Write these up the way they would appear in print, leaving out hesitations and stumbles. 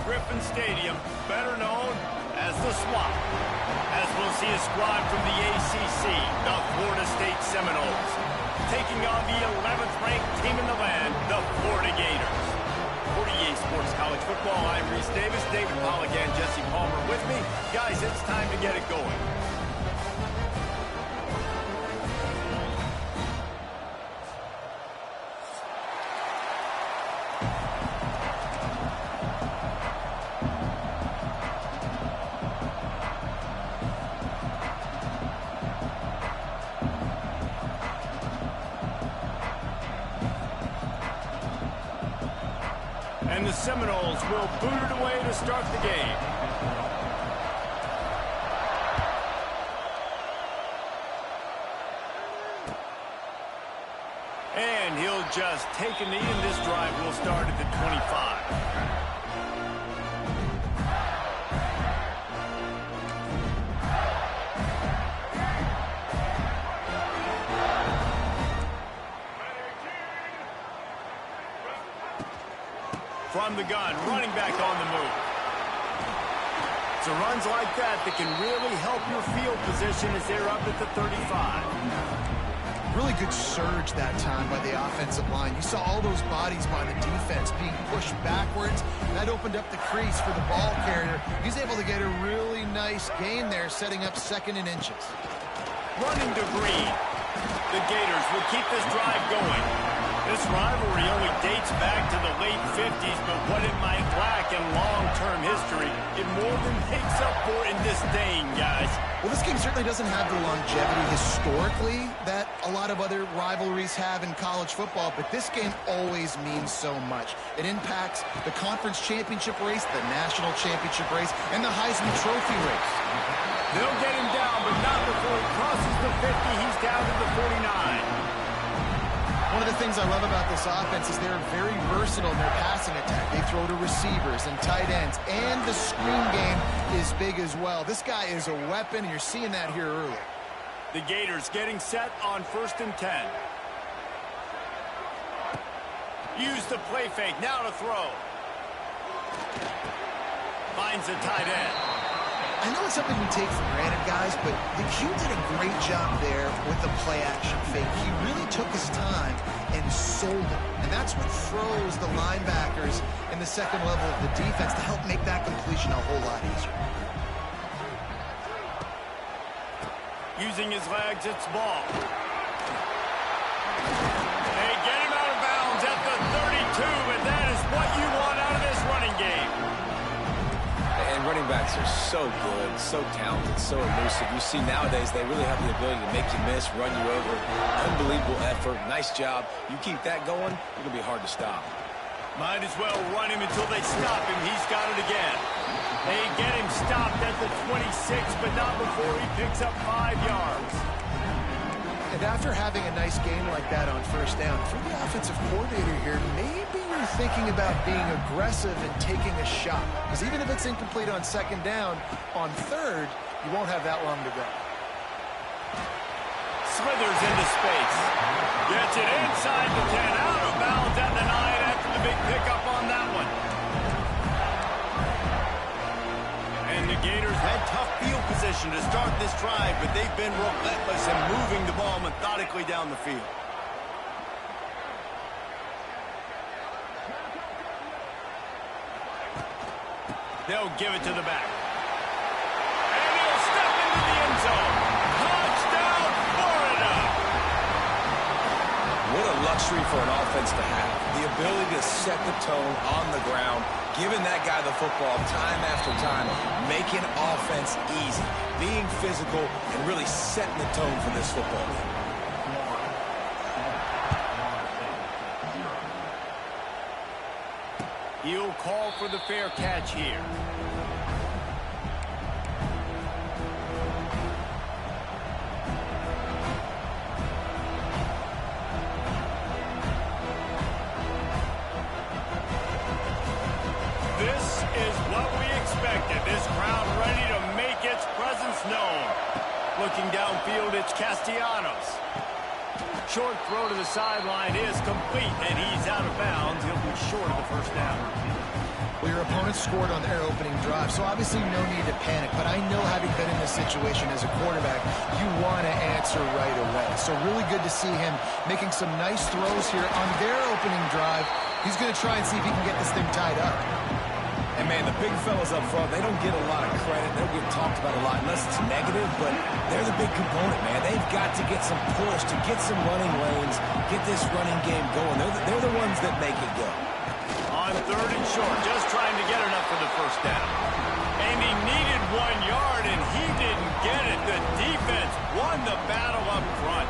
Griffin Stadium, better known as the Swamp, as we'll see a squad from the ACC, the Florida State Seminoles, taking on the 11th ranked team in the land, the Florida Gators. For EA Sports College Football, I'm Reese Davis, David Pollack, and Jesse Palmer with me. Guys, it's time to get it going. And the Seminoles will boot it away to start the game. And he'll just take a knee, and this drive will start at the 25. From the gun, running back on the move. So runs like that can really help your field position as they're up at the 35. Really good surge that time by the offensive line. You saw all those bodies by the defense being pushed backwards. That opened up the crease for the ball carrier. He's able to get a really nice gain there, setting up 2nd and inches. Running to Green. The Gators will keep this drive going. This rivalry only dates back to the late 50s, but what it might lack in long-term history, it more than makes up for in disdain, guys. Well, this game certainly doesn't have the longevity historically that a lot of other rivalries have in college football, but this game always means so much. It impacts the conference championship race, the national championship race, and the Heisman Trophy race. They'll get him down, but not before he crosses the 50. He's down to the 49. One of the things I love about this offense is they're very versatile in their passing attack. They throw to receivers and tight ends, and the screen game is big as well. This guy is a weapon, and you're seeing that here early. The Gators getting set on 1st and 10. Use the play fake, now to throw. Finds a tight end. I know it's something we take for granted, guys, but the Q did a great job there with the play-action fake. He really took his time and sold it. And that's what froze the linebackers in the second level of the defense to help make that completion a whole lot easier. Using his legs, it's ball. They get him out of bounds at the 32, and that is what you want out of this running game. And running backs are so good, so talented, so elusive. You see nowadays they really have the ability to make you miss, run you over. Unbelievable effort. Nice job. You keep that going, it's going to be hard to stop. Might as well run him until they stop him. He's got it again. They get him stopped at the 26, but not before he picks up 5 yards. And after having a nice game like that on 1st down, for the offensive coordinator here, maybe you're thinking about being aggressive and taking a shot. Because even if it's incomplete on 2nd down, on 3rd, you won't have that long to go. Slithers into space. Gets it inside the 10, out of bounds at the 9 after the big pickup on that one. And the Gators had tough field position to start this drive, but they've been relentless in moving the ball methodically down the field. They'll give it to the back. And he'll step into the end zone. Touchdown, Florida! What a luxury for an offense to have. The ability to set the tone on the ground, giving that guy the football time after time, making offense easy, being physical, and really setting the tone for this football game. He'll call for the fair catch here. This is what we expected. This crowd ready to make its presence known. Looking downfield, it's Castellanos. Short throw to the sideline is complete, and he's out of bounds. He'll be short of the 1st down. Well, your opponent scored on their opening drive, so obviously no need to panic. But I know, having been in this situation as a quarterback, you want to answer right away. So really good to see him making some nice throws here on their opening drive. He's going to try and see if he can get this thing tied up. And, man, the big fellas up front, they don't get a lot of credit. They don't get talked about a lot unless it's negative, but they're the big component, man. They've got to get some push, to get some running lanes, get this running game going. They're the ones that make it go. On 3rd and short, just trying to get enough for the first down. And he needed 1 yard, and he didn't get it. The defense won the battle up front.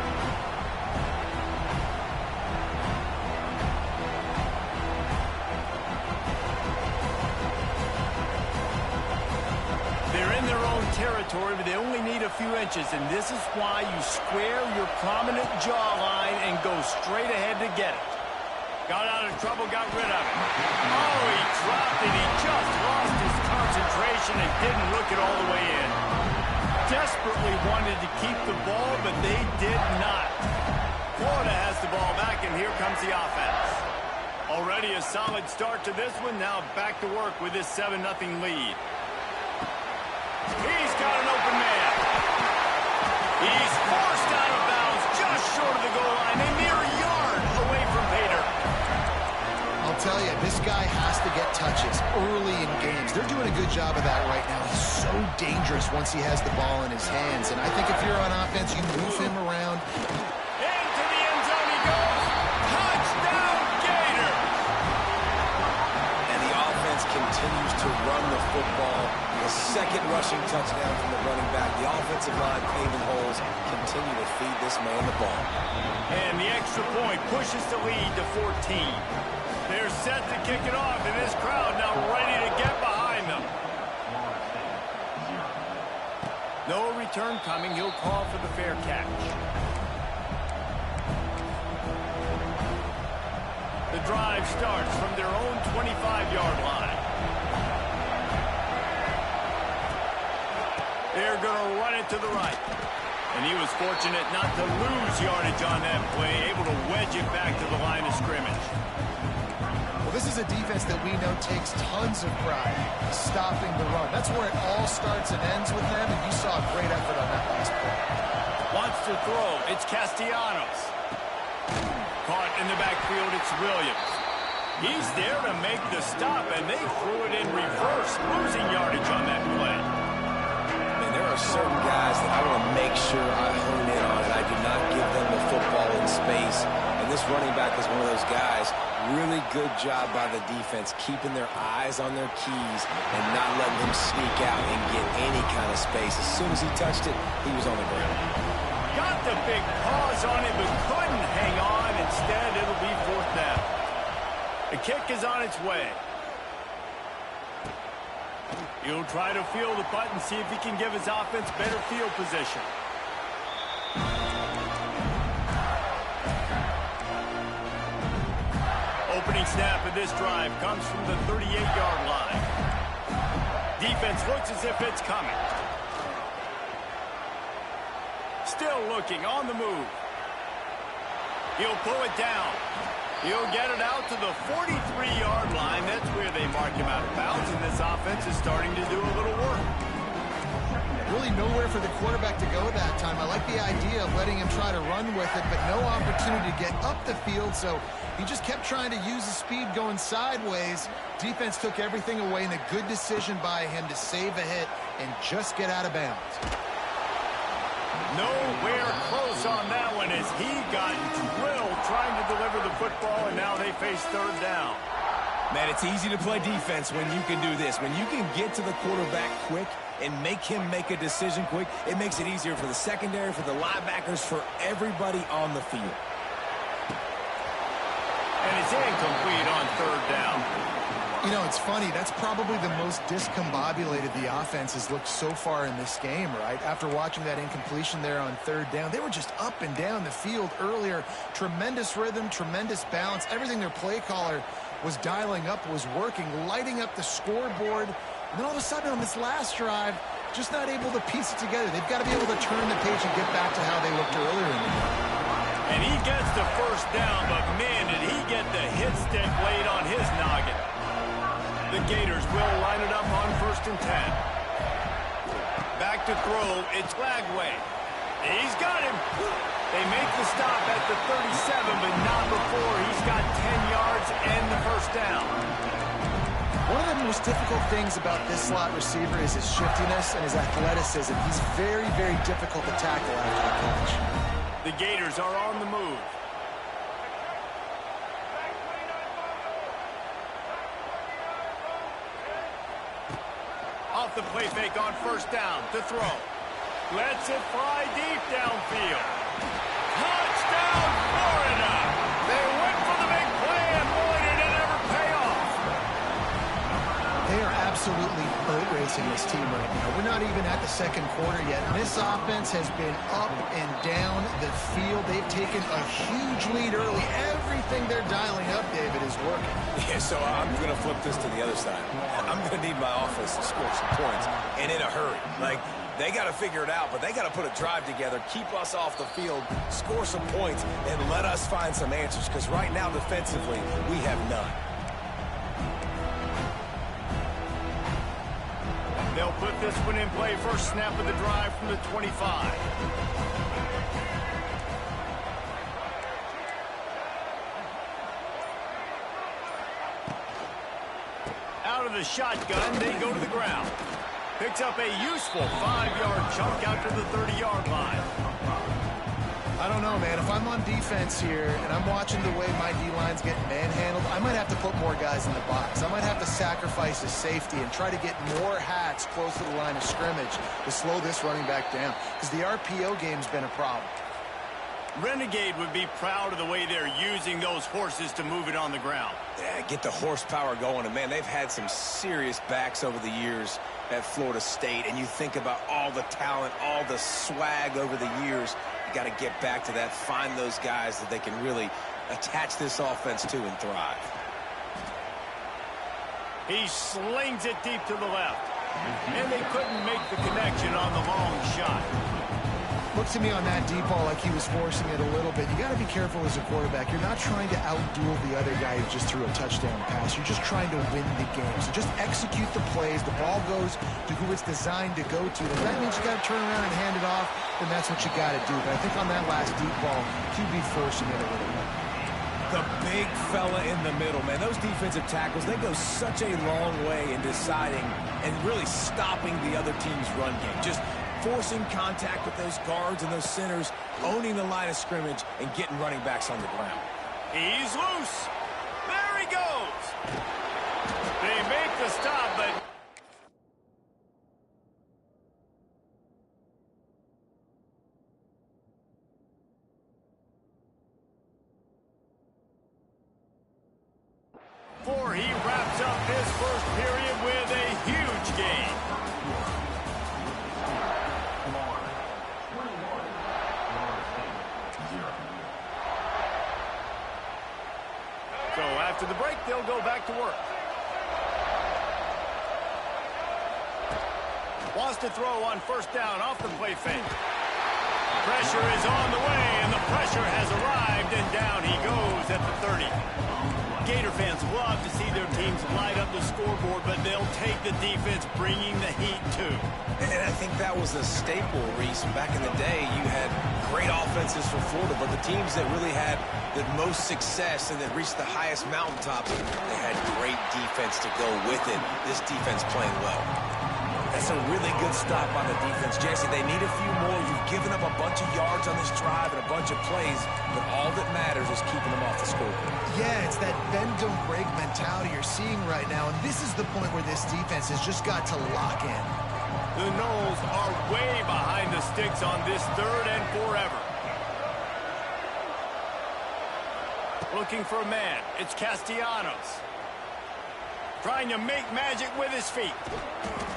They're in their own territory, but they only need a few inches, and this is why you square your prominent jawline and go straight ahead to get it. Got out of trouble, got rid of it. Oh, he dropped it. He just lost his concentration and didn't look it all the way in. Desperately wanted to keep the ball, but they did not. Florida has the ball back, and here comes the offense. Already a solid start to this one. Now back to work with this 7-0 lead. He's got an open man. He's forced out of bounds just short of the goal line. A mere yard away from Pater. I'll tell you, this guy has to get touches early in games. They're doing a good job of that right now. He's so dangerous once he has the ball in his hands. And I think if you're on offense, you move him around. Into the end zone he goes. Touchdown, Gator. And the offense continues to run the football. A second rushing touchdown from the running back. The offensive line paving holes, continue to feed this man the ball. And the extra point pushes the lead to 14. They're set to kick it off, and this crowd now ready to get behind them. No return coming. He'll call for the fair catch. The drive starts from their own 25-yard line. They're going to run it to the right. And he was fortunate not to lose yardage on that play, able to wedge it back to the line of scrimmage. Well, this is a defense that we know takes tons of pride stopping the run. That's where it all starts and ends with them, and you saw a great effort on that last play. Wants to throw. It's Castellanos. Caught in the backfield, it's Williams. He's there to make the stop, and they threw it in reverse, losing yardage on that play. There are certain guys that I want to make sure I hone in on, and I do not give them the football in space. And this running back is one of those guys. Really good job by the defense, keeping their eyes on their keys and not letting him sneak out and get any kind of space. As soon as he touched it, he was on the ground. Got the big paws on it, but couldn't hang on. Instead, it'll be 4th down. The kick is on its way. He'll try to feel the punt and see if he can give his offense better field position. Opening snap of this drive comes from the 38-yard line. Defense looks as if it's coming. Still looking, on the move. He'll pull it down. He'll get it out to the 43-yard line. That's where they mark him out of bounds, and this offense is starting to do a little work. Really nowhere for the quarterback to go that time. I like the idea of letting him try to run with it, but no opportunity to get up the field, so he just kept trying to use his speed going sideways. Defense took everything away, and a good decision by him to save a hit and just get out of bounds. Nowhere close on that one as he got drilled trying to deliver the football, and now they face 3rd down. Man, it's easy to play defense when you can do this. When you can get to the quarterback quick and make him make a decision quick, it makes it easier for the secondary, for the linebackers, for everybody on the field. And it's incomplete on 3rd down. You know, it's funny. That's probably the most discombobulated the offense has looked so far in this game, right? After watching that incompletion there on 3rd down, they were just up and down the field earlier. Tremendous rhythm, tremendous balance. Everything their play caller was dialing up was working, lighting up the scoreboard. And then all of a sudden on this last drive, just not able to piece it together. They've got to be able to turn the page and get back to how they looked earlier in the game. And he gets the first down, but man, did he get the hit stick laid on his noggin. The Gators will line it up on 1st and 10. Back to throw, it's Lagway. He's got him. They make the stop at the 37, but not before he's got 10 yards and the first down. One of the most difficult things about this slot receiver is his shiftiness and his athleticism. He's very, very difficult to tackle after the catch. The Gators are on the move. Off the play fake on 1st down to throw. Lets it fly deep downfield. Touchdown, Florida! They went for the big play, and boy, did it ever pay off. They are absolutely boat racing this team right now. We're not even at the 2nd quarter yet, and this offense has been up and down the field. They've taken a huge lead early. Everything they're dialing up, David, is working. Yeah, so I'm going to flip this to the other side. I'm going to need my offense to score some points, and in a hurry. Like, they got to figure it out, but they got to put a drive together, keep us off the field, score some points, and let us find some answers, because right now, defensively, we have none. They'll put this one in play. First snap of the drive from the 25. Out of the shotgun, they go to the ground. Picks up a useful 5-yard chunk out to the 30-yard line. I don't know, man. If I'm on defense here and I'm watching the way my D-line's getting manhandled, I might have to put more guys in the box. I might have to sacrifice his safety and try to get more hats close to the line of scrimmage to slow this running back down, because the RPO game's been a problem. Renegade would be proud of the way they're using those horses to move it on the ground. Yeah, get the horsepower going. And, man, they've had some serious backs over the years at Florida State. And you think about all the talent, all the swag over the years. You got to get back to that, find those guys that they can really attach this offense to and thrive. He slings it deep to the left. And they couldn't make the connection on the long shot. Looks to me on that deep ball like he was forcing it a little bit. You got to be careful as a quarterback. You're not trying to outduel the other guy who just threw a touchdown pass. You're just trying to win the game. So just execute the plays. The ball goes to who it's designed to go to. If that means you got to turn around and hand it off, then that's what you got to do. But I think on that last deep ball, QB forcing it a little bit. The big fella in the middle, man. Those defensive tackles, they go such a long way in deciding and really stopping the other team's run game. Just forcing contact with those guards and those centers, owning the line of scrimmage, and getting running backs on the ground. He's loose. There he goes. They make the stop, but before he wraps up this first period with a huge gain. So after the break, they'll go back to work. Wants to throw on 1st down off the play fake. Pressure is on the way, and the pressure has arrived, and down he goes at the 30. Gator fans love to see their teams light up the scoreboard, but they'll take the defense bringing the heat too. And I think that was a staple, Reese. Back in the day, you had great offenses for Florida, but the teams that really had the most success and that reached the highest mountaintops, they had great defense to go with it. This defense playing well. That's a really good stop on the defense. Jesse, they need a few more. You've given up a bunch of yards on this drive and a bunch of plays, but all that matters is keeping them off the scoreboard. Yeah, it's that bend, don't break mentality you're seeing right now, and this is the point where this defense has just got to lock in. The Noles are way behind the sticks on this 3rd and forever. Looking for a man. It's Castellanos. Trying to make magic with his feet.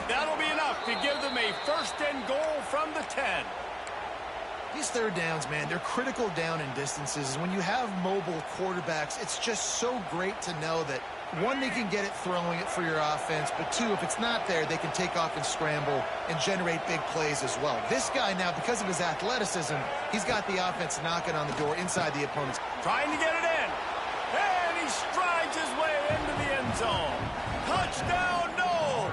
That'll be enough to give them a 1st and goal from the 10. These 3rd downs, man, they're critical down in distances. When you have mobile quarterbacks, it's just so great to know that, one, they can get it throwing it for your offense, but 2, if it's not there, they can take off and scramble and generate big plays as well. This guy now, because of his athleticism, he's got the offense knocking on the door inside the opponent's. Trying to get it in. And he strides his way into the end zone. Touchdown! Touchdown, Knowles!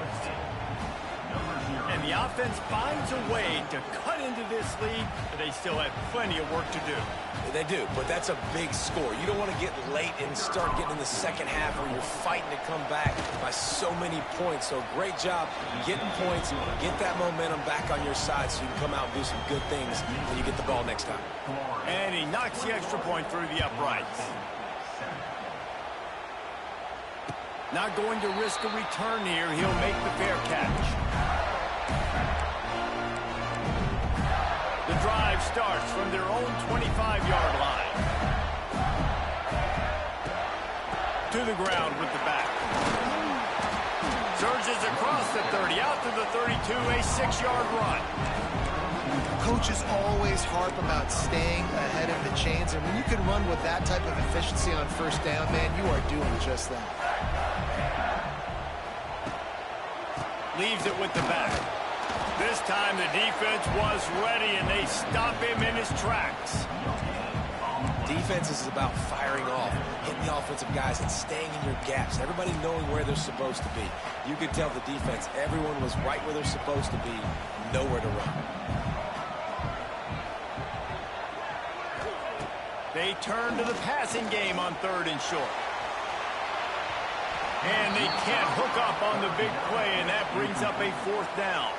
And the offense finds a way to cut into this lead, but they still have plenty of work to do. They do, but that's a big score. You don't want to get late and start getting in the second half where you're fighting to come back by so many points. So great job getting points, get that momentum back on your side so you can come out and do some good things when you get the ball next time. And he knocks the extra point through the uprights. Not going to risk a return here. He'll make the fair catch. The drive starts from their own 25-yard line. To the ground with the back. Surges across the 30, out to the 32, a 6-yard run. Coaches always harp about staying ahead of the chains, and when you can run with that type of efficiency on first down, man, you are doing just that. Leaves it with the back. This time the defense was ready, and they stop him in his tracks. Defense is about firing off, hitting the offensive guys, and staying in your gaps. Everybody knowing where they're supposed to be. You could tell the defense, everyone was right where they're supposed to be, nowhere to run. They turn to the passing game on 3rd and short. And they can't hook up on the big play, and that brings up a 4th down.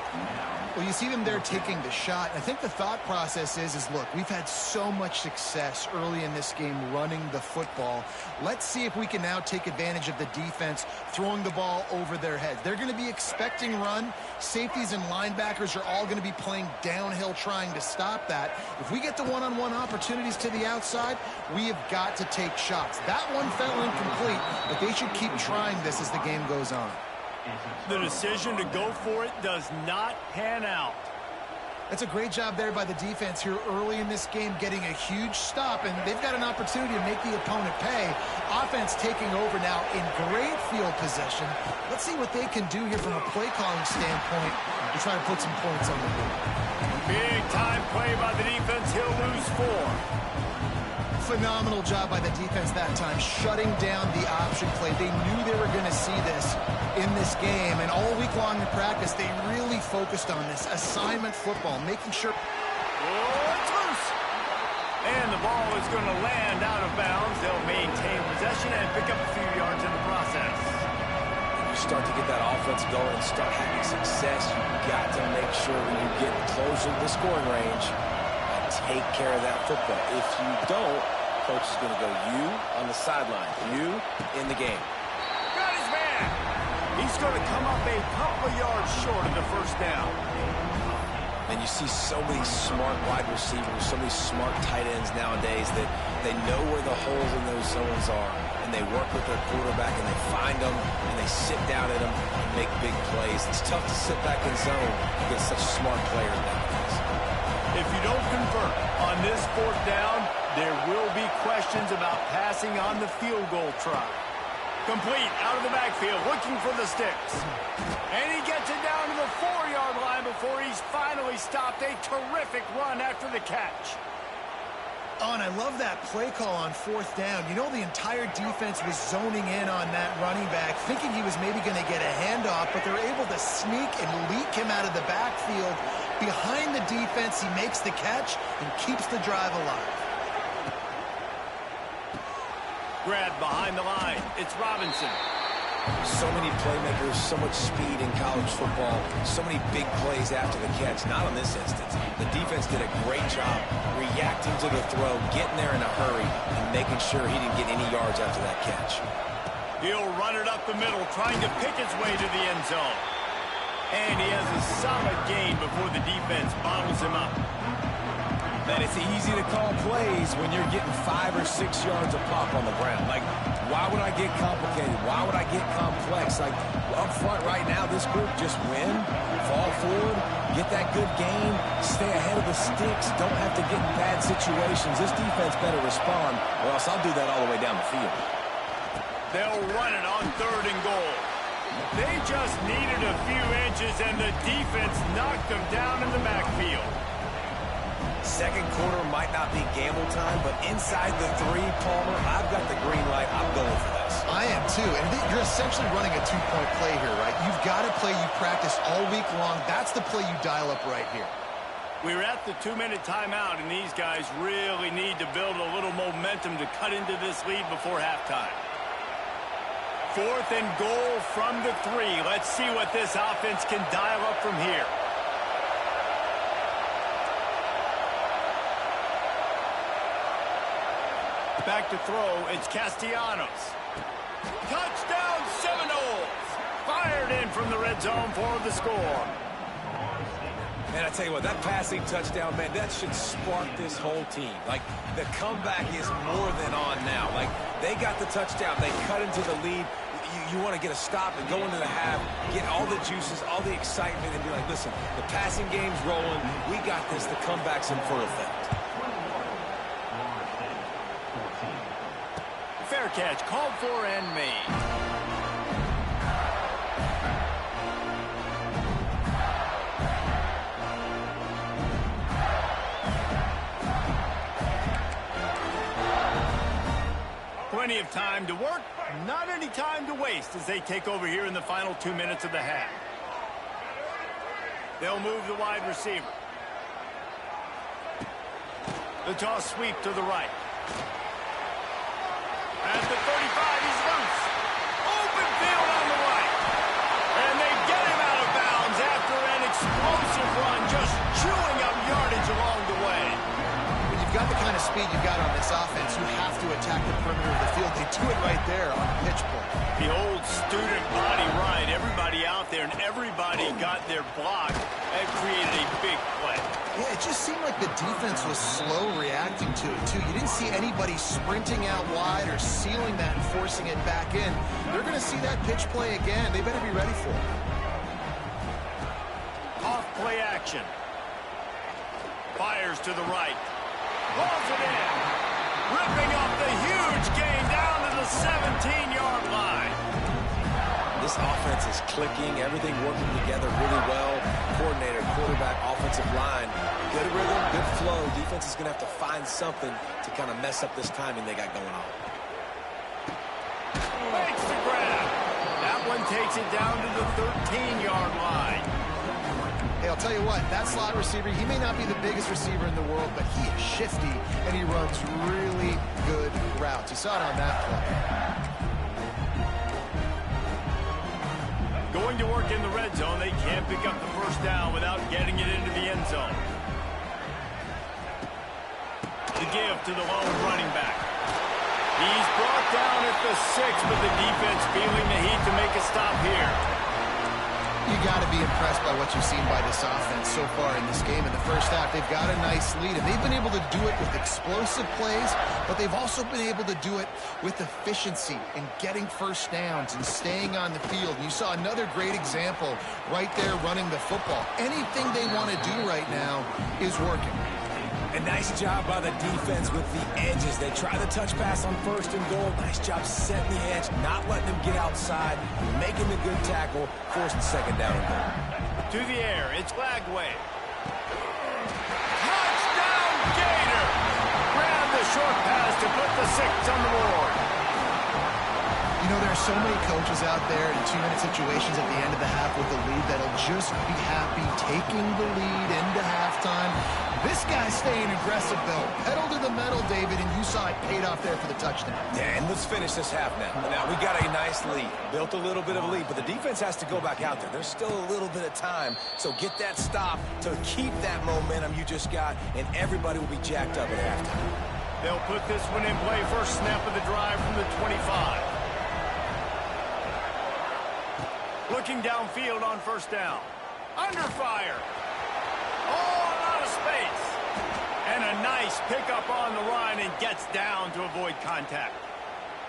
Well, you see them there taking the shot. I think the thought process is look, we've had so much success early in this game running the football. Let's see if we can now take advantage of the defense throwing the ball over their heads. They're going to be expecting run. Safeties and linebackers are all going to be playing downhill trying to stop that. If we get the one-on-one opportunities to the outside, we have got to take shots. That one fell incomplete, but they should keep trying this as the game goes on. The decision to go for it does not pan out. That's a great job there by the defense here early in this game, getting a huge stop, and they've got an opportunity to make the opponent pay. Offense taking over now in great field possession. Let's see what they can do here from a play calling standpoint to try to put some points on the board. Big time play by the defense. He'll lose 4. Phenomenal job by the defense that time, shutting down the option play. They knew they were going to see this in this game, and all week long in practice, they really focused on this assignment football, making sure. Oh, it's loose. And the ball is going to land out of bounds. They'll maintain possession and pick up a few yards in the process. When you start to get that offense going and start having success, you've got to make sure when you get closer to the scoring range, take care of that football. If you don't, coach is going to go you on the sideline, you in the game. Got his man. He's going to come up a couple of yards short of the 1st down. And you see so many smart wide receivers, so many smart tight ends nowadays that they know where the holes in those zones are, and they work with their quarterback, and they find them, and they sit down at them and make big plays. It's tough to sit back in zone against such a smart player nowadays. If you don't convert on this 4th down, there will be questions about passing on the field goal try. Complete out of the backfield, looking for the sticks. And he gets it down to the 4-yard line before he's finally stopped. A terrific run after the catch. Oh, and I love that play call on 4th down. You know, the entire defense was zoning in on that running back, thinking he was maybe going to get a handoff, but they're able to sneak and leak him out of the backfield. Behind the defense, he makes the catch and keeps the drive alive. Grabbed behind the line. It's Robinson. So many playmakers, so much speed in college football, so many big plays after the catch. Not in this instance. The defense did a great job reacting to the throw, getting there in a hurry, and making sure he didn't get any yards after that catch. He'll run it up the middle, trying to pick his way to the end zone. And he has a solid gain before the defense bottles him up. Man, it's easy to call plays when you're getting 5 or 6 yards a pop on the ground. Like, why would I get complicated? Why would I get complex? Like, up front right now, this group just win, fall forward, get that good gain, stay ahead of the sticks, don't have to get in bad situations. This defense better respond, or else I'll do that all the way down the field. They'll run it on 3rd and goal. They just needed a few inches, and the defense knocked them down in the backfield. Second quarter might not be gamble time, but inside the 3, Palmer, I've got the green light. I'm going for this. I I am too. And you're essentially running a two-point play here, right? You've got a play you practice all week long. That's the play you dial up right here. We're at the 2-minute timeout, and these guys really need to build a little momentum to cut into this lead before halftime. 4th and goal from the 3. Let's see what this offense can dial up from here. Back to throw, it's Castellanos. Touchdown Seminoles! Fired in from the red zone for the score. And I tell you what, that passing touchdown, man, that should spark this whole team. Like, the comeback is more than on now. Like, they got the touchdown. They cut into the lead. You want to get a stop and go into the half, get all the juices, all the excitement, and be like, listen, the passing game's rolling. We got this. The comeback's in full effect. Fair catch, called for and made. Plenty of time to work, not any time to waste as they take over here in the final 2 minutes of the half. They'll move the wide receiver. The toss sweep to the right. At the 35, he's loose. Open field on the right. And they get him out of bounds after an explosive run, just chewing up yardage along the way. When you've got the kind of speed you've got on this offense, you have to attack the perimeter of the field. They do it right there on the pitch play. The old student body right. Everybody out there and everybody got their block. That created a big play. Yeah, it just seemed like the defense was slow reacting to it, too. You didn't see anybody sprinting out wide or sealing that and forcing it back in. They're going to see that pitch play again. They better be ready for it. Off play action. Fires to the right. Rolls it in. Ripping up the huge gain down to the 17-yard line. This offense is clicking, everything working together really well. Coordinator, quarterback, offensive line. Good rhythm, good flow. Defense is going to have to find something to kind of mess up this timing they got going on. Makes the grab. That one takes it down to the 13-yard line. Hey, I'll tell you what, that slot receiver, he may not be the biggest receiver in the world, but he is shifty, and he runs really good routes. You saw it on that play. Going to work in the red zone, they can't pick up the first down without getting it into the end zone. The give to the lone running back. He's brought down at the 6, but the defense feeling the heat to make a stop here. You got to be impressed by what you've seen by this offense so far in this game. In the first half, they've got a nice lead, and they've been able to do it with explosive plays, but they've also been able to do it with efficiency and getting first downs and staying on the field. You saw another great example right there running the football. Anything they want to do right now is working. A nice job by the defense with the edges. They try the touch pass on 1st and goal. Nice job setting the edge, not letting them get outside, making the good tackle, forcing 2nd down and goal. To the air, it's Lagway. Touchdown, Gator! Grab the short pass to put the 6 on the board. You know, there are so many coaches out there in 2-minute situations at the end of the half with the lead that'll just be happy taking the lead into halftime. This guy's staying aggressive, though. Pedal to the metal, David, and you saw it paid off there for the touchdown. Yeah, and let's finish this half now. Now, we got a nice lead. Built a little bit of a lead, but the defense has to go back out there. There's still a little bit of time, so get that stop to keep that momentum you just got, and everybody will be jacked up at halftime. They'll put this one in play. First snap of the drive from the 25. Looking downfield on 1st down. Under fire. All out of space. And a nice pickup on the run and gets down to avoid contact.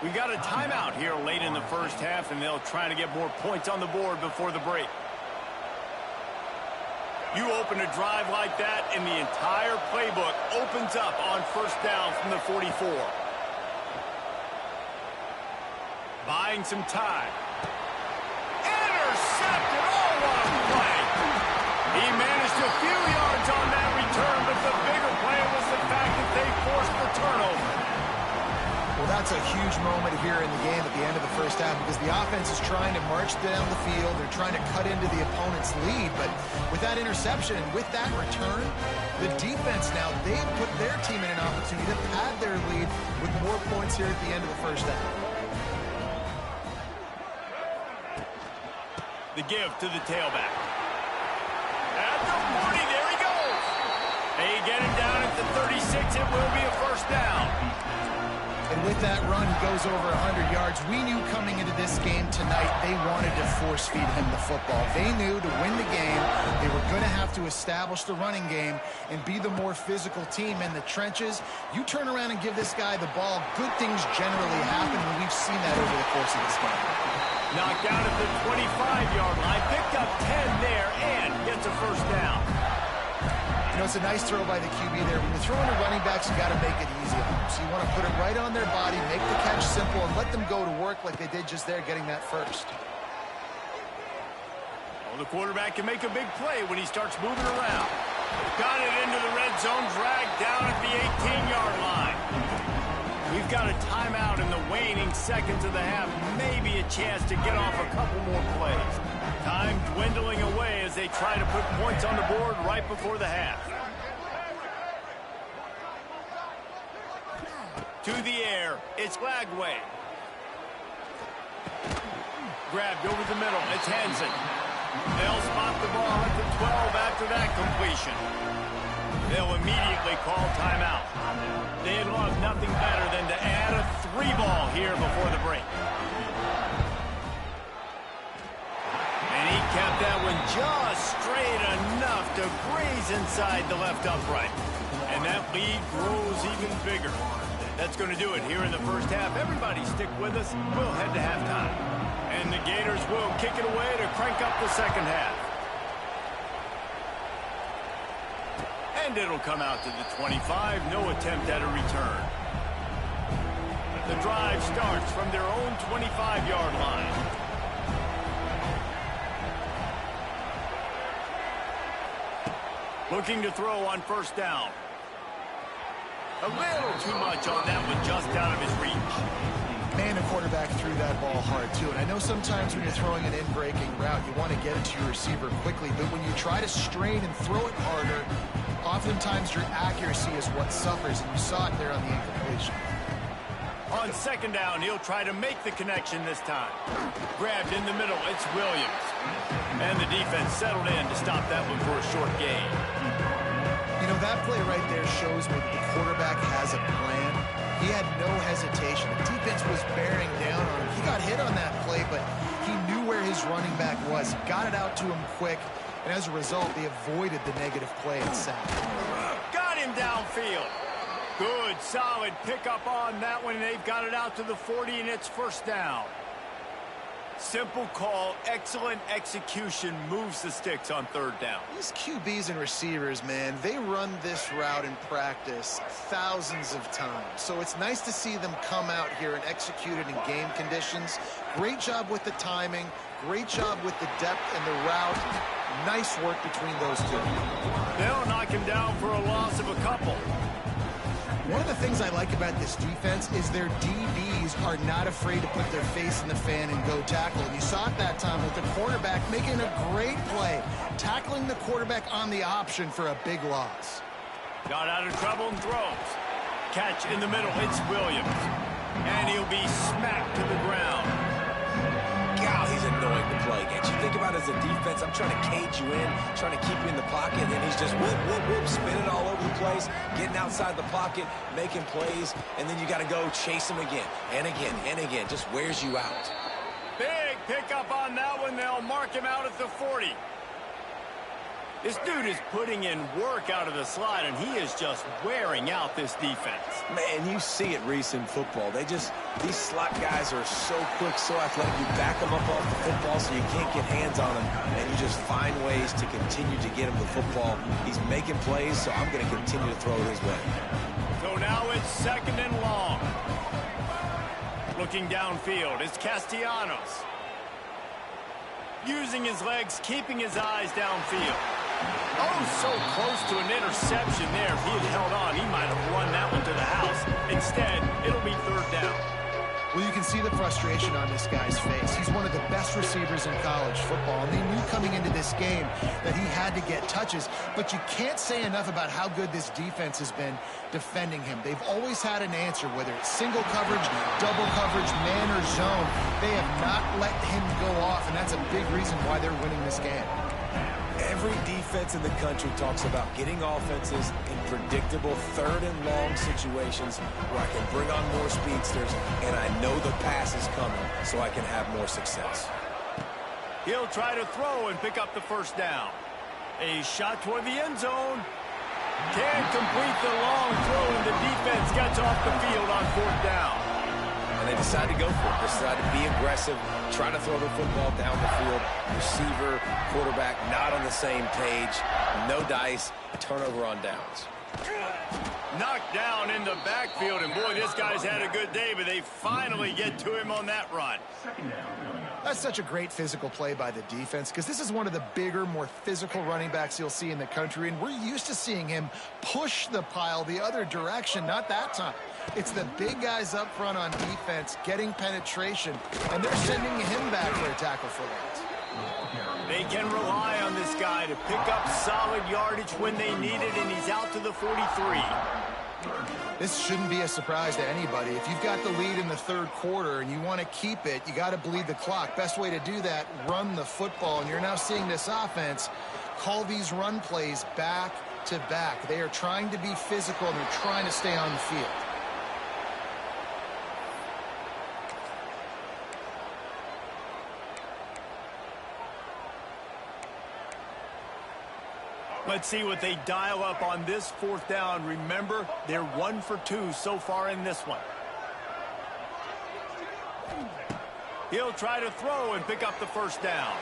We got a timeout here late in the first half, and they'll try to get more points on the board before the break. You open a drive like that, and the entire playbook opens up on 1st down from the 44. Buying some time. Intercepted. Oh, what a play. He managed a few yards on that return, but the bigger play was the fact that they forced the turnover. Well, that's a a huge moment here in the game at the end of the first half because the offense is trying to march down the field. They're trying to cut into the opponent's lead. But with that interception and with that return, the defense now, they've put their team in an opportunity to pad their lead with more points here at the end of the first half. The give to the tailback. At the 40, there he goes. They get him down at the 36. It will be a first down. And with that run, he goes over 100 yards. We knew coming into this game tonight they wanted to force-feed him the football. They knew to win the game, they were going to have to establish the running game and be the more physical team in the trenches. You turn around and give this guy the ball, good things generally happen, and we've seen that over the course of this game. Knocked down at the 25-yard line, picked up 10 there, and gets a first down. You know, it's a nice throw by the QB there. When you're throwing to running backs, you got to make it easy on them. So you want to put it right on their body, make the catch simple, and let them go to work like they did just there, getting that first. Well, the quarterback can make a big play when he starts moving around. Got it into the red zone, dragged down at the 18-yard line. We've got a timeout in the waning seconds of the half. Maybe a chance to get off a couple more plays. Time dwindling away as they try to put points on the board right before the half. To the air, it's Lagway. Grabbed over the middle, it's Hansen. They'll spot the ball at the 12 after that completion. They'll immediately call timeout. They'd love nothing better than to add a 3-ball here before the break. And he kept that one just straight enough to graze inside the left upright. And that lead grows even bigger. That's going to do it here in the first half. Everybody stick with us. We'll head to halftime. And the Gators will kick it away to crank up the second half. And it'll come out to the 25. No attempt at a return. The drive starts from their own 25-yard line. Looking to throw on first down. A little too much on that one, just out of his reach. Man, the quarterback threw that ball hard, too. And I know sometimes when you're throwing an in-breaking route, you want to get it to your receiver quickly. But when you try to strain and throw it harder, oftentimes your accuracy is what suffers. And you saw it there on the incompletion. On second down, he'll try to make the connection this time. Grabbed in the middle, it's Williams. And the defense settled in to stop that one for a short gain. You know, that play right there shows me that the quarterback has a plan. He had no hesitation. The defense was bearing down on him. He got hit on that play, but he knew where his running back was. Got it out to him quick, and as a result, they avoided the negative play and sack. Got him downfield. Good, solid pickup on that one. They've got it out to the 40, and it's first down. Simple call, excellent execution, moves the sticks on third down. These QBs and receivers, man, they run this route in practice thousands of times. So it's nice to see them come out here and execute it in game conditions. Great job with the timing, great job with the depth and the route. Nice work between those two. They'll knock him down for a loss of a couple. One of the things I like about this defense is their DBs are not afraid to put their face in the fan and go tackle. And you saw it that time with the quarterback making a great play, tackling the quarterback on the option for a big loss. Got out of trouble and throws. Catch in the middle, it's Williams. And he'll be smacked to the ground. God, he's annoying to play against. You think about it as a defense, I'm trying to cage you in, trying to keep you in the pocket, and then he's just whoop, whoop, whoop, spinning all over the place, getting outside the pocket, making plays, and then you got to go chase him again, and again, and again. Just wears you out. Big pickup on that one. They'll mark him out at the 40. This dude is putting in work out of the slot, and he is just wearing out this defense. Man, you see it, Reese, in football. These slot guys are so quick, so athletic. You back them up off the football so you can't get hands on them, and you just find ways to continue to get him the football. He's making plays, so I'm going to continue to throw it his way. So now it's second and long. Looking downfield, it's Castellanos. Using his legs, keeping his eyes downfield. Oh, so close to an interception there. If he had held on, he might have run that one to the house. Instead, it'll be third down. Well, you can see the frustration on this guy's face. He's one of the best receivers in college football, and they knew coming into this game that he had to get touches, but you can't say enough about how good this defense has been defending him. They've always had an answer, whether it's single coverage, double coverage, man or zone. They have not let him go off, and that's a big reason why they're winning this game. Every defense in the country talks about getting offenses in predictable third and long situations where I can bring on more speedsters and I know the pass is coming so I can have more success. He'll try to throw and pick up the first down. A shot toward the end zone. Can't complete the long throw, and the defense gets off the field on fourth down. And they decide to go for it. They decide to be aggressive, try to throw the football down the field. Receiver, quarterback, not on the same page. No dice, turnover on downs. Knocked down in the backfield, and boy, this guy's had a good day, but they finally get to him on that run. That's such a great physical play by the defense, because this is one of the bigger, more physical running backs you'll see in the country, and we're used to seeing him push the pile the other direction. Not that time. It's the big guys up front on defense getting penetration, and they're sending him back for a tackle for loss. They can rely on this guy to pick up solid yardage when they need it, and he's out to the 43. This shouldn't be a surprise to anybody. If you've got the lead in the third quarter and you want to keep it, you got to bleed the clock. Best way to do that, run the football. And you're now seeing this offense call these run plays back to back. They are trying to be physical, and they're trying to stay on the field. Let's see what they dial up on this fourth down. Remember, they're 1 for 2 so far in this one. He'll try to throw and pick up the first down.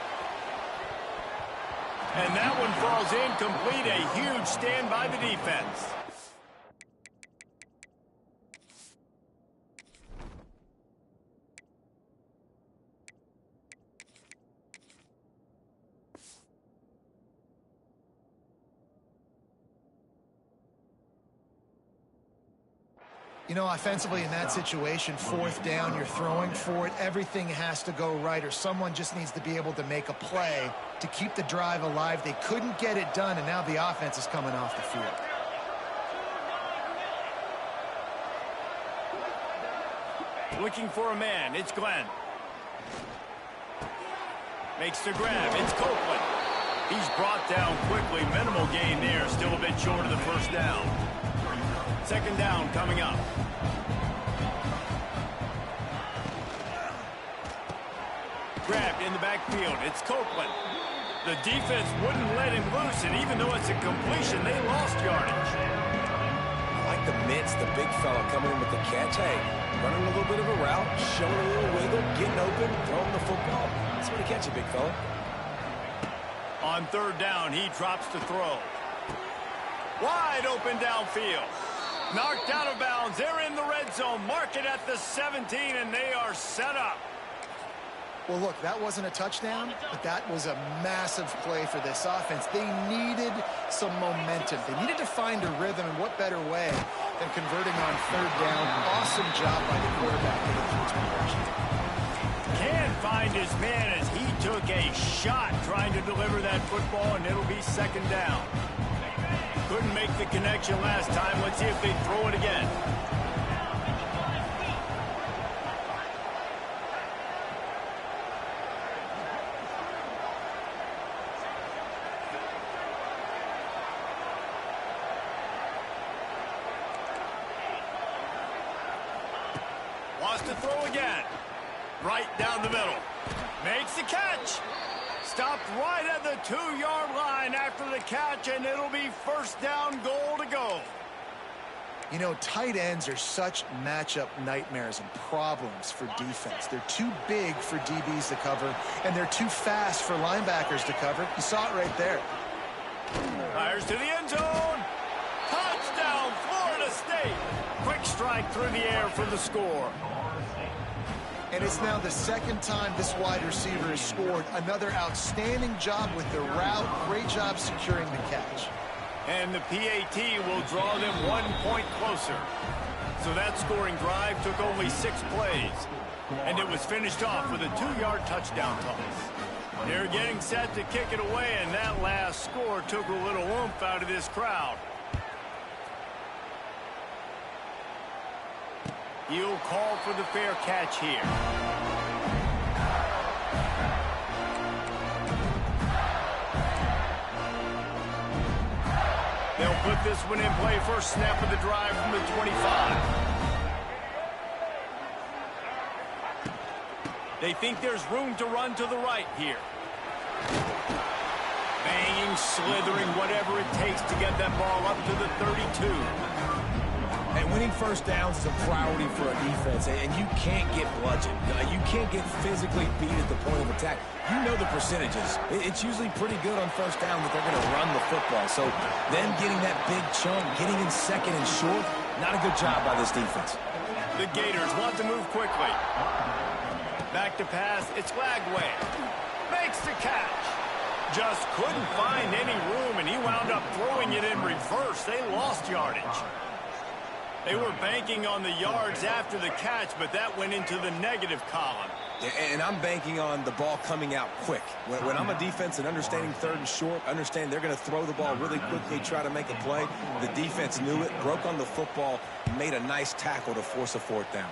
And that one falls incomplete. A huge stand by the defense. You know, offensively in that situation, fourth down, you're throwing for it. Everything has to go right, or someone just needs to be able to make a play to keep the drive alive. They couldn't get it done, and now the offense is coming off the field. Looking for a man. It's Glenn. Makes the grab. It's Copeland. He's brought down quickly. Minimal gain there. Still a bit short of the first down. Second down coming up. Grabbed in the backfield. It's Copeland. The defense wouldn't let him loose, and even though it's a completion, they lost yardage. I like the mitts, the big fella coming in with the catch. Hey, running a little bit of a route, showing a little wiggle, getting open, throwing the football. That's what he catch you, big fella. On third down, he drops to throw. Wide open downfield. Knocked out of bounds. They're in the red zone. Mark it at the 17, and they are set up. Well, look, that wasn't a touchdown, but that was a massive play for this offense. They needed some momentum. They needed to find a rhythm, and what better way than converting on third down. Awesome job by the quarterback getting through his progression. Can't find his man as he took a shot trying to deliver that football, and it'll be second down. Couldn't make the connection last time. Let's see if they throw it again. Wants to throw again. Right down the middle. Makes the catch. Stopped right at the 2-yard line after the catch, and it'll be first down, goal to go. You know, tight ends are such matchup nightmares and problems for defense. They're too big for DBs to cover, and they're too fast for linebackers to cover. You saw it right there. Fires to the end zone. Touchdown, Florida State. Quick strike through the air for the score. And it's now the second time this wide receiver has scored. Another outstanding job with the route. Great job securing the catch. And the PAT will draw them 1 point closer. So that scoring drive took only 6 plays. And it was finished off with a 2-yard touchdown toss. They're getting set to kick it away, and that last score took a little oomph out of this crowd. He'll call for the fair catch here. They'll put this one in play. First snap of the drive from the 25. They think there's room to run to the right here. Banging, slithering, whatever it takes to get that ball up to the 32. And winning first downs is a priority for a defense, and you can't get bludgeoned. You can't get physically beat at the point of attack. You know the percentages. It's usually pretty good on first down that they're going to run the football. So them getting that big chunk, getting in second and short, not a good job by this defense. The Gators want to move quickly. Back to pass, it's Lagway. Makes the catch. Just couldn't find any room, and he wound up throwing it in reverse. They lost yardage. They were banking on the yards after the catch, but that went into the negative column. And I'm banking on the ball coming out quick. When I'm a defense and understanding third and short, understand they're going to throw the ball really quickly, try to make a play. The defense knew it, broke on the football, made a nice tackle to force a 4th down.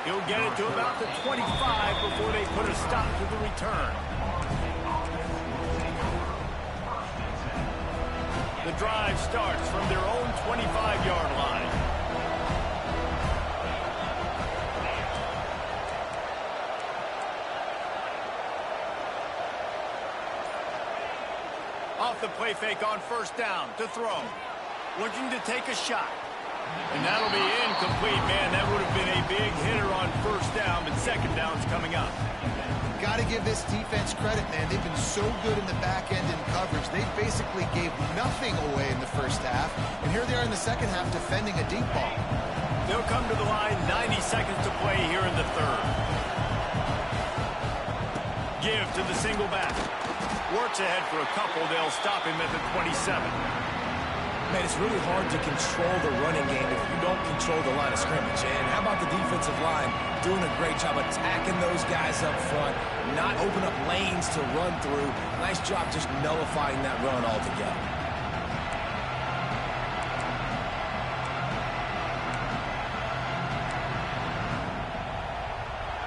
He'll get it to about the 25 before they put a stop to the return. The drive starts from their own 25-yard line. Off the play fake on first down to throw. Looking to take a shot. And that'll be incomplete, man. That would have been a big hitter on first down, but second down's coming up. Got to give this defense credit, man. They've been so good in the back end in coverage. They basically gave nothing away in the first half, and here they are in the second half defending a deep ball. They'll come to the line, 90 seconds to play here in the third. Give to the single back. Works ahead for a couple. They'll stop him at the 27. Man, it's really hard to control the running game if you don't control the line of scrimmage. And how about the defensive line doing a great job attacking those guys up front, not open up lanes to run through. Nice job just nullifying that run altogether.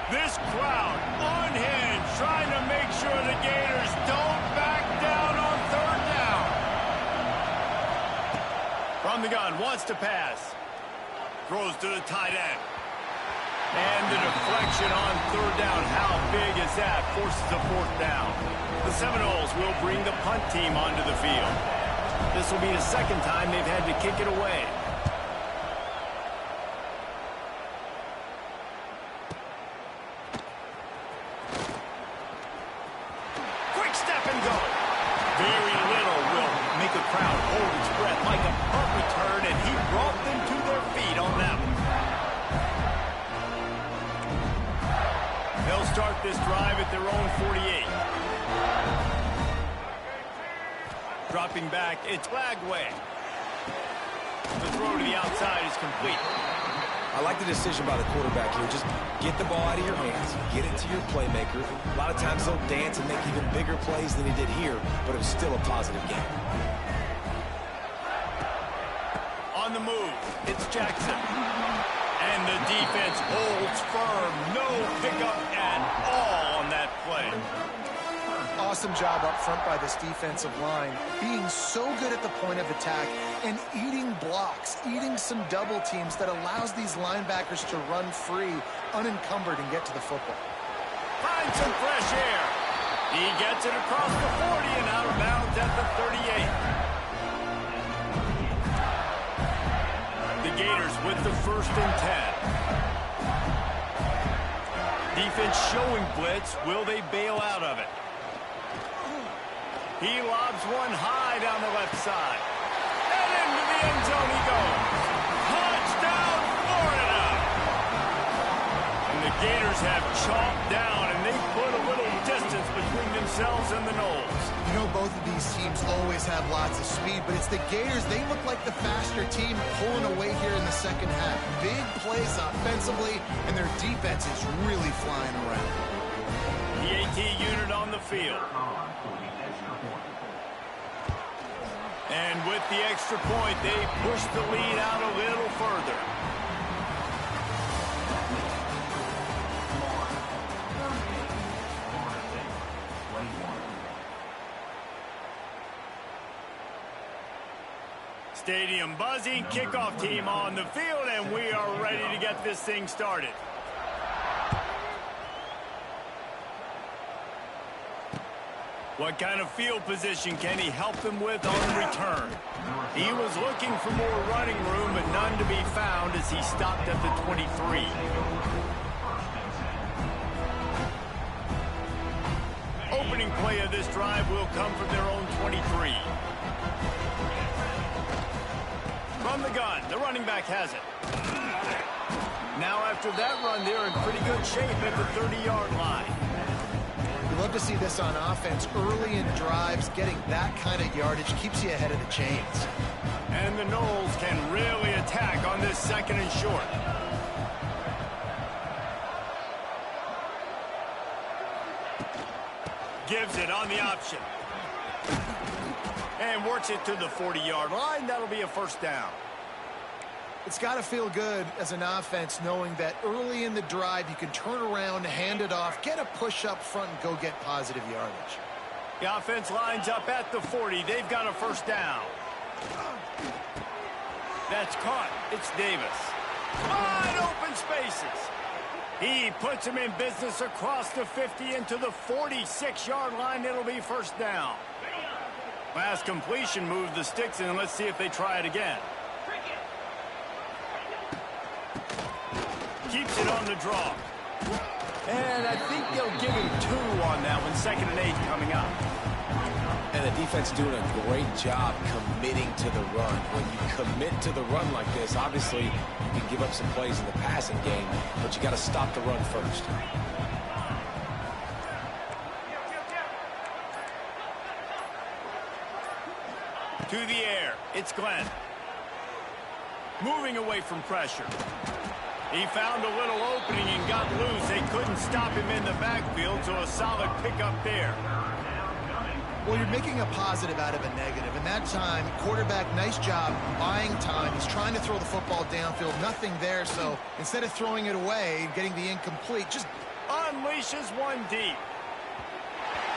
This crowd unhinged, trying to make sure the Gators don't back down on third down. From the gun, wants to pass. Throws to the tight end. And the deflection on third down. How big is that? Forces a 4th down. The Seminoles will bring the punt team onto the field. This will be the second time they've had to kick it away. Quick step and go. Very little will make a crowd hold its breath like a punt return, and he brought them to their feet on that one. They'll start this drive at their own 48. Dropping back, it's Lagway. The throw to the outside is complete. I like the decision by the quarterback here. Just get the ball out of your hands, get it to your playmaker. A lot of times they'll dance and make even bigger plays than he did here, but it was still a positive game. On the move, it's Jackson. And the defense holds firm. No pickup at all on that play. Awesome job up front by this defensive line, being so good at the point of attack and eating blocks, eating some double teams that allows these linebackers to run free, unencumbered, and get to the football. Finds some fresh air. He gets it across the 40 and out of bounds at the 38. The Gators with the 1st and 10. Defense showing blitz. Will they bail out of it? He lobs one high down the left side. And into the end zone he goes. Touchdown, Florida! And the Gators have chopped down, and they put a little distance between find themselves in the Noles. You know, both of these teams always have lots of speed, but it's the Gators. They look like the faster team pulling away here in the second half. Big plays offensively, and their defense is really flying around. The AT unit on the field. And with the extra point, they push the lead out a little further. Stadium buzzing, kickoff team on the field, and we are ready to get this thing started. What kind of field position can he help them with on return? He was looking for more running room, but none to be found as he stopped at the 23. Opening play of this drive will come from their own 23. From the gun, the running back has it. Now after that run, they're in pretty good shape at the 30-yard line. You love to see this on offense. Early in drives, getting that kind of yardage keeps you ahead of the chains. And the Noles can really attack on this second and short. Gives it on the option. And works it to the 40-yard line. That'll be a first down. It's got to feel good as an offense knowing that early in the drive you can turn around, hand it off, get a push up front, and go get positive yardage. The offense lines up at the 40. They've got a first down. That's caught. It's Davis. Wide open spaces. He puts him in business across the 50 into the 46-yard line. It'll be first down. Last completion moved the sticks in. Let's see if they try it again. Keeps it on the draw. And I think they'll give him 2 on that one. 2nd and 8 coming up. And the defense doing a great job committing to the run. When you commit to the run like this, obviously you can give up some plays in the passing game, but you got to stop the run first. To the air, it's Glenn. Moving away from pressure. He found a little opening and got loose. They couldn't stop him in the backfield, so a solid pickup there. Well, you're making a positive out of a negative. And that time, quarterback, nice job buying time. He's trying to throw the football downfield. Nothing there, so instead of throwing it away, getting the incomplete, just unleashes one deep.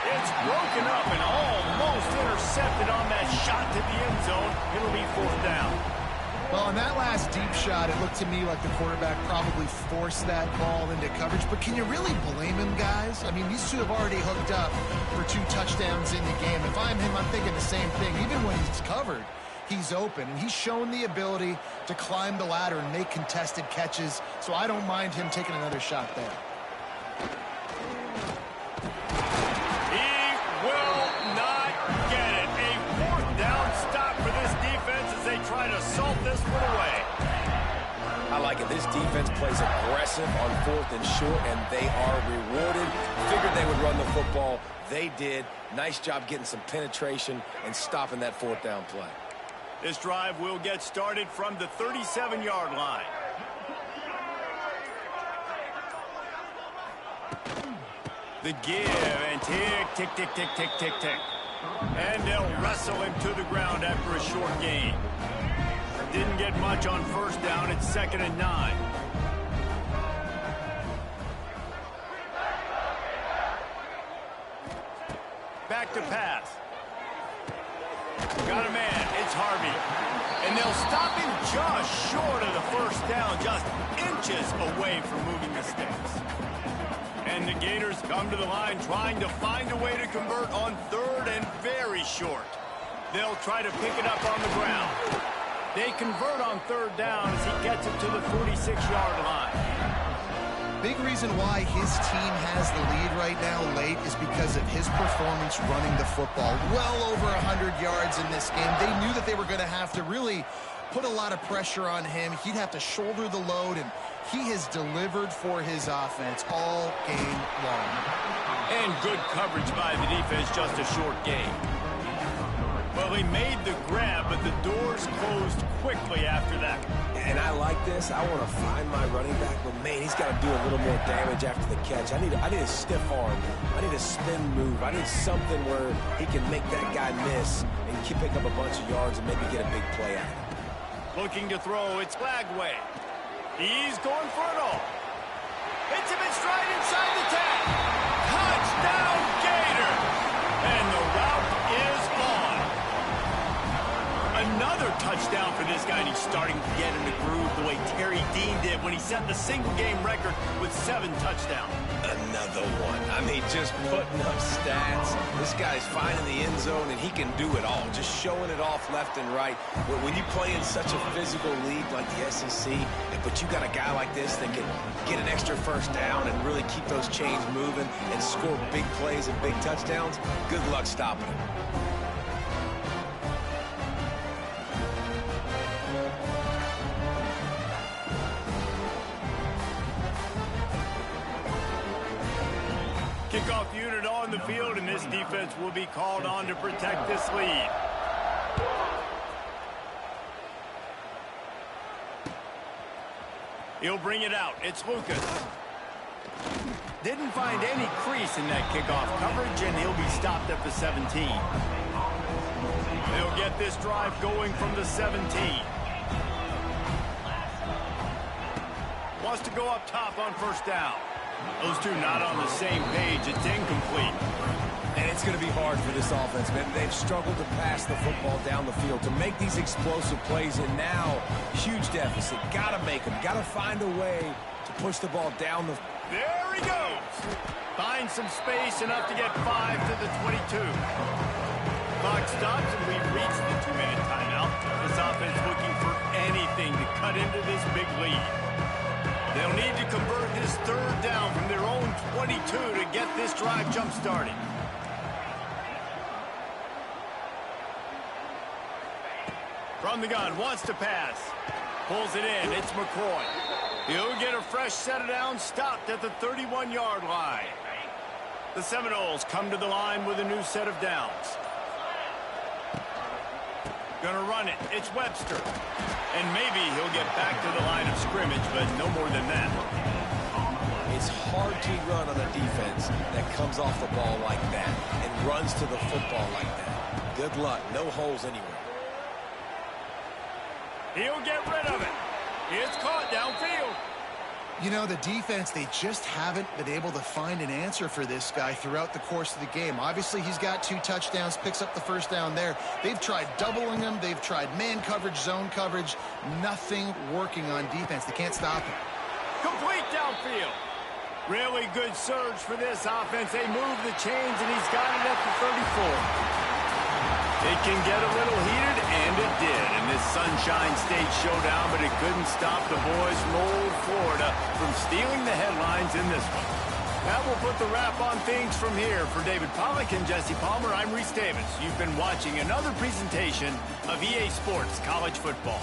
It's broken up and almost intercepted on that shot to the end zone. It'll be fourth down. Well, on that last deep shot, it looked to me like the quarterback probably forced that ball into coverage. But can you really blame him, guys? I mean, these two have already hooked up for 2 touchdowns in the game. If I'm him, I'm thinking the same thing. Even when he's covered, he's open. And he's shown the ability to climb the ladder and make contested catches. So I don't mind him taking another shot there. Try to salt this one away. I like it. This defense plays aggressive on 4th and short, and they are rewarded. Figured they would run the football. They did. Nice job getting some penetration and stopping that 4th down play. This drive will get started from the 37-yard line. The give and tick, tick, tick, tick, tick, tick, tick. And they'll wrestle him to the ground after a short gain. Didn't get much on first down. It's 2nd and 9. Back to pass. Got a man. It's Harvey. And they'll stop him just short of the first down, just inches away from moving the sticks. And the Gators come to the line trying to find a way to convert on 3rd and very short. They'll try to pick it up on the ground. They convert on 3rd down as he gets it to the 46-yard line. Big reason why his team has the lead right now late is because of his performance running the football. Well over 100 yards in this game. They knew that they were going to have to really put a lot of pressure on him. He'd have to shoulder the load, and he has delivered for his offense all game long. And good coverage by the defense, just a short game. Well, he made the grab, but the doors closed quickly after that. And I like this. I want to find my running back, but man, he's got to do a little more damage after the catch. I need a stiff arm. I need a spin move. I need something where he can make that guy miss and pick up a bunch of yards and maybe get a big play out of it. Looking to throw, it's Flagway. He's going for it all. Hits him in stride inside the 10. Touchdown, Gator! And the route is on. Another touchdown for this guy, and he's starting to get in the groove the way Terry Dean did when he set the single-game record with 7 touchdowns. Another one. I mean, just putting up stats. This guy's finding the end zone, and he can do it all, just showing it off left and right. When you play in such a physical league like the SEC, but you got a guy like this that can get an extra first down and really keep those chains moving and score big plays and big touchdowns, good luck stopping him. Kickoff unit on the field, and this defense will be called on to protect this lead. He'll bring it out. It's Lucas. Didn't find any crease in that kickoff coverage, and he'll be stopped at the 17. They'll get this drive going from the 17. Wants to go up top on first down. Those two not on the same page. It's incomplete. And it's going to be hard for this offense, man. They've struggled to pass the football down the field, to make these explosive plays, and now, huge deficit. Got to make them. Got to find a way to push the ball down the... There he goes. Finds some space, enough to get 5 to the 22. Clock stops, and we've reached the 2-minute timeout. This offense looking for anything to cut into this big lead. They'll need to convert this third down from their own 22 to get this drive jump-started. From the gun, wants to pass. Pulls it in, it's McCoy. He'll get a fresh set of downs, stopped at the 31-yard line. The Seminoles come to the line with a new set of downs. Gonna run it, it's Webster. And maybe he'll get back to the line of scrimmage, but no more than that. It's hard to run on a defense that comes off the ball like that and runs to the football like that. Good luck, no holes anywhere. He'll get rid of it. It's caught downfield. You know, the defense, they just haven't been able to find an answer for this guy throughout the course of the game. Obviously, he's got 2 touchdowns, picks up the first down there. They've tried doubling him. They've tried man coverage, zone coverage. Nothing working on defense. They can't stop him. Complete downfield. Really good surge for this offense. They move the chains, and he's got it at the 34. It can get a little heated, and it did in this Sunshine State showdown, but it couldn't stop the boys from old Florida from stealing the headlines in this one. That will put the wrap on things from here. For David Pollack and Jesse Palmer, I'm Reese Davis. You've been watching another presentation of EA Sports College Football.